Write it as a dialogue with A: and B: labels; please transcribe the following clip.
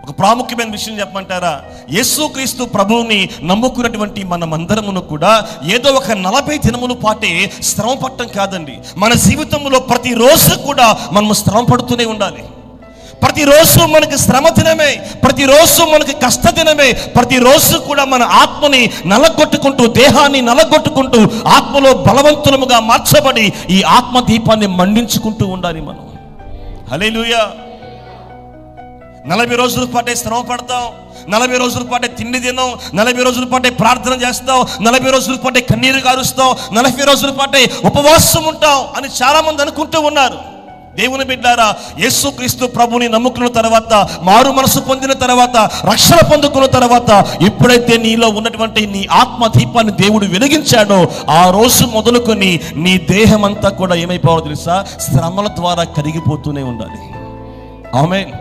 A: ఒక ప్రాముఖ్యమైన విషయం చెప్పమంటారా? యేసుక్రీస్తు ప్రభువుని నమ్ముకున్నటువంటి మనమందరమును కూడా ఏదో ఒక 40 దినముల పాటే శ్రమ పడటం కాదండి. మన జీవితంలో ప్రతిరోజు కూడా మనము శ్రమ పడుతూనే ఉండాలి. ప్రతిరోజు మనకి శ్రమ దినమే, ప్రతిరోజు మనకి కష్ట దినమే. ప్రతిరోజు కూడా మన ఆత్మని నలగొట్టుకుంటూ, దేహాన్ని నలగొట్టుకుంటూ, ఆత్మలో బలవంతులముగా మార్చబడి ఈ ఆత్మ దీపాన్ని మండించుకుంటూ ఉండాలి మనం. హల్లెలూయా. 40 రోజుల పాటే శ్రమ పడతాం, 40 రోజుల పాటే తిండి తిన్నాం, 40 రోజుల పాటే ప్రార్థన చేస్తాం, 40 రోజుల పాటే కన్నీరు కారుస్తాం, 40 రోజుల పాటే ఉపవాసం ఉంటాం అని చాలా మంది అనుకుంటూ ఉన్నారు. దేవుని బిడ్డారా, యేసుక్రీస్తు ప్రభుని నమ్ముకున్న తర్వాత, మారు మనసు పొందిన తర్వాత, రక్షణ పొందుకున్న తర్వాత, ఎప్పుడైతే నీలో ఉన్నటువంటి నీ ఆత్మ దీపాన్ని దేవుడు వెలిగించాడో ఆ రోజు మొదలుకొని నీ దేహం అంతా కూడా ఏమైపోవాలో తెలుసా? శ్రమల ద్వారా కరిగిపోతూనే ఉండాలి. ఆమేన్.